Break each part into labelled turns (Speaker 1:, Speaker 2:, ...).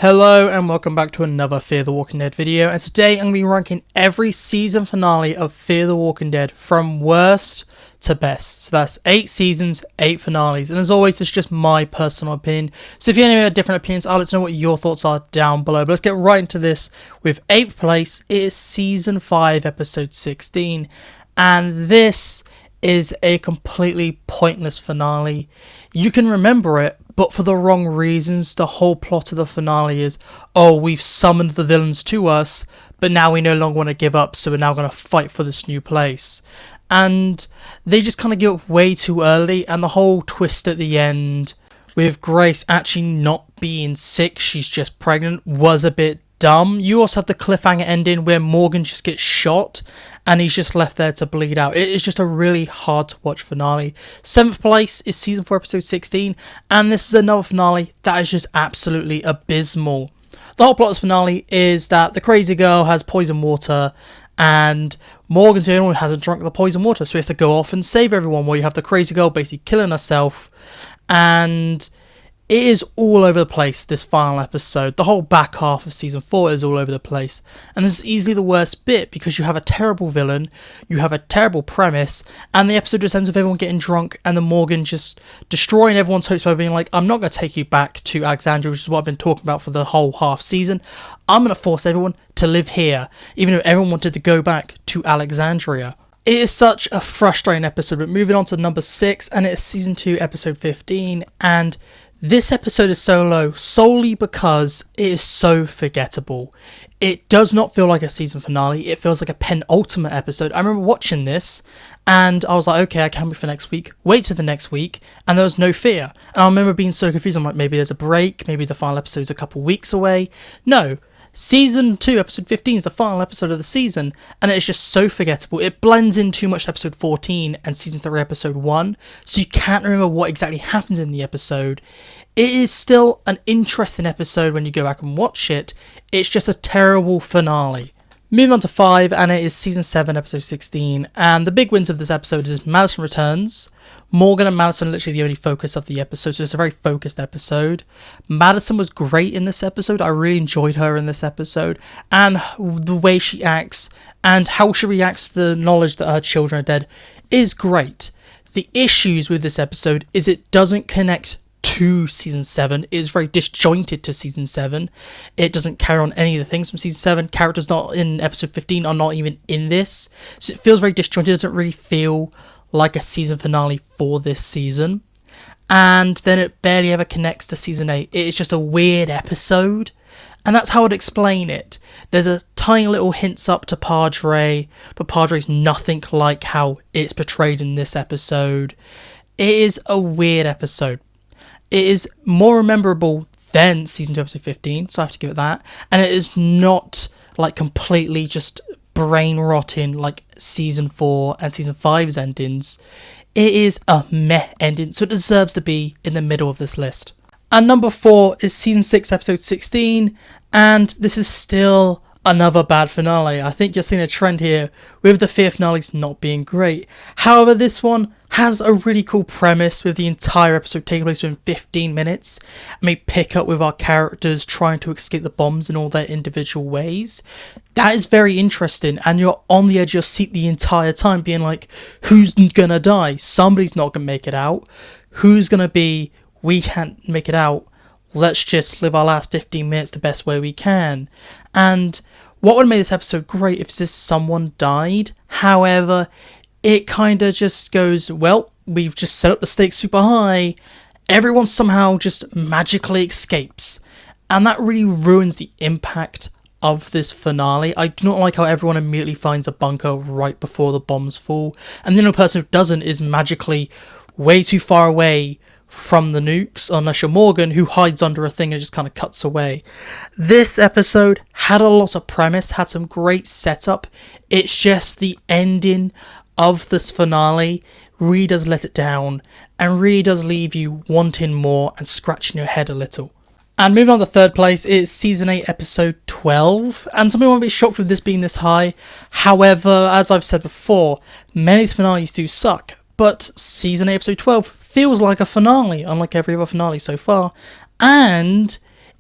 Speaker 1: Hello and welcome back to another Fear the Walking Dead video, and today I'm going to be ranking every season finale of Fear the Walking Dead from worst to best. So that's 8 seasons, 8 finales, and as always it's just my personal opinion. So if you have any different opinions, I'll let you know what your thoughts are down below. But let's get right into this. With 8th place, it is season 5 episode 16, and this is a completely pointless finale. You can remember it, but for the wrong reasons. The whole plot of the finale is, oh, we've summoned the villains to us, but now we no longer want to give up, so we're now going to fight for this new place. And they just kind of give up way too early, and the whole twist at the end, with Grace actually not being sick, she's just pregnant, was a bit dumb. You also have the cliffhanger ending where Morgan just gets shot and he's just left there to bleed out. It is just a really hard to watch finale. 7th place is season 4 episode 16, and this is another finale that is just absolutely abysmal. The whole plot of this finale is that the crazy girl has poison water and Morgan's the only one who hasn't drunk the poison water, so he has to go off and save everyone, while you have the crazy girl basically killing herself. And it is all over the place, this final episode. The whole back half of season 4 is all over the place. And this is easily the worst bit, because you have a terrible villain, you have a terrible premise, and the episode just ends with everyone getting drunk and then Morgan just destroying everyone's hopes by being like, I'm not going to take you back to Alexandria, which is what I've been talking about for the whole half season. I'm going to force everyone to live here, even though everyone wanted to go back to Alexandria. It is such a frustrating episode, but moving on to number 6, and it is season 2 episode 15, and this episode is so low solely because it is so forgettable. It does not feel like a season finale, it feels like a penultimate episode. I remember watching this and I was like, okay, I can't wait for next week, wait till the next week, and there was no fear. And I remember being so confused, I'm like, maybe there's a break, maybe the final episode's a couple weeks away. No. Season 2 episode 15 is the final episode of the season, and it's just so forgettable. It blends in too much to episode 14 and season 3 episode 1, so you can't remember what exactly happens in the episode. It is still an interesting episode when you go back and watch it, it's just a terrible finale. Moving on to 5, and it is season 7 episode 16, and the big wins of this episode is Madison returns. Morgan and Madison are literally the only focus of the episode, so it's a very focused episode. Madison was great in this episode, I really enjoyed her in this episode, and the way she acts, and how she reacts to the knowledge that her children are dead is great. The issues with this episode is it doesn't connect to season 7, it is very disjointed to season 7. It doesn't carry on any of the things from season 7. Characters not in episode 15 are not even in this, so it feels very disjointed. It doesn't really feel like a season finale for this season, and then it barely ever connects to season 8. It's just a weird episode, and that's how I'd explain it. There's a tiny little hints up to Padre, but Padre's nothing like how it's portrayed in this episode. It is a weird episode. It is more memorable than season 2 episode 15, so I have to give it that, and it is not like completely just brain rotting like season 4 and season 5's endings. It is a meh ending, so it deserves to be in the middle of this list. And number 4 is season 6 episode 16, and this is still another bad finale. I think you're seeing a trend here with the Fear finales not being great. However, this one has a really cool premise with the entire episode taking place within 15 minutes, and we pick up with our characters trying to escape the bombs in all their individual ways. That is very interesting, and you're on the edge of your seat the entire time being like, who's gonna die? Somebody's not gonna make it out. Who's gonna be, we can't make it out, let's just live our last 15 minutes the best way we can. And what would have made this episode great if this someone died. However, it kind of just goes, well, we've just set up the stakes super high, everyone somehow just magically escapes, and that really ruins the impact of this finale. I do not like how everyone immediately finds a bunker right before the bombs fall, and the only person who doesn't is magically way too far away from the nukes, unless you're Morgan, who hides under a thing and just kind of cuts away. This episode had a lot of premise, had some great setup. It's just the ending of this finale really does let it down, and really does leave you wanting more and scratching your head a little. And moving on to 3rd place is season 8 episode 12, and some people might be shocked with this being this high. However, as I've said before, many of these finales do suck, but season 8 episode 12 feels like a finale, unlike every other finale so far, and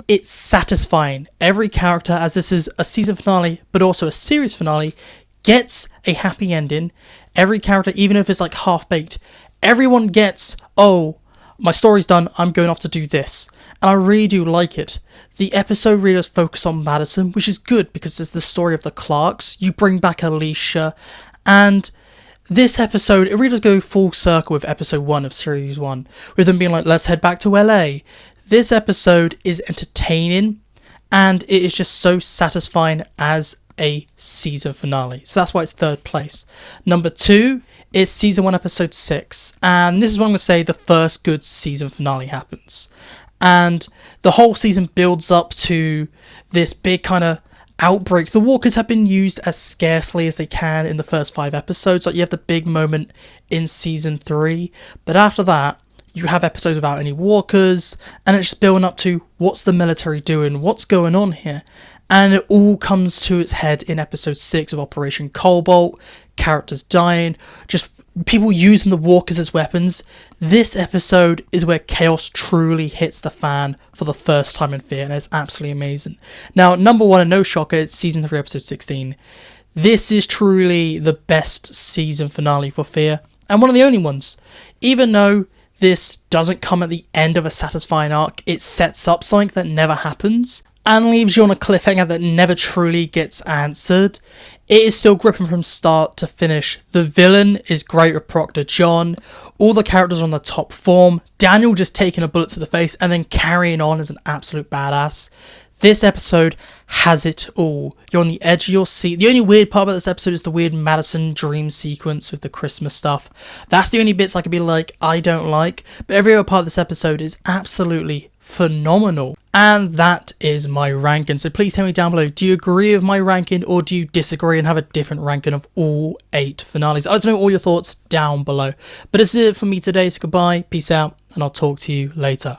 Speaker 1: it's satisfying. Every character, as this is a season finale, but also a series finale, gets a happy ending. Every character, even if it's like half-baked, everyone gets, oh, my story's done, I'm going off to do this. And I really do like it. The episode really does focus on Madison, which is good because it's the story of the Clarks. You bring back Alicia, and this episode, it really does go full circle with episode 1 of series 1, with them being like, let's head back to LA. This episode is entertaining, and it is just so satisfying as a season finale. So that's why it's third place. Number 2 is season 1 episode 6, and this is what I'm going to say the first good season finale happens. And the whole season builds up to this big kind of outbreak. The walkers have been used as scarcely as they can in the first 5 episodes. Like, you have the big moment in season 3, but after that you have episodes without any walkers, and it's just building up to what's the military doing, what's going on here. And it all comes to its head in episode 6 of Operation Cobalt, characters dying, just people using the walkers as weapons. This episode is where chaos truly hits the fan for the first time in Fear, and it's absolutely amazing. Now, number 1, and no shocker, it's season 3 episode 16. This is truly the best season finale for Fear, and one of the only ones. Even though this doesn't come at the end of a satisfying arc, it sets up something that never happens and leaves you on a cliffhanger that never truly gets answered. It is still gripping from start to finish. The villain is great with Proctor John. All the characters are on the top form. Daniel just taking a bullet to the face and then carrying on as an absolute badass. This episode has it all. You're on the edge of your seat. The only weird part about this episode is the weird Madison dream sequence with the Christmas stuff. That's the only bits I could be like, I don't like. But every other part of this episode is absolutely phenomenal. And that is my ranking. So please tell me down below, do you agree with my ranking or do you disagree and have a different ranking of all 8 finales? I'd like to know all your thoughts down below. But this is it for me today. So goodbye, peace out, and I'll talk to you later.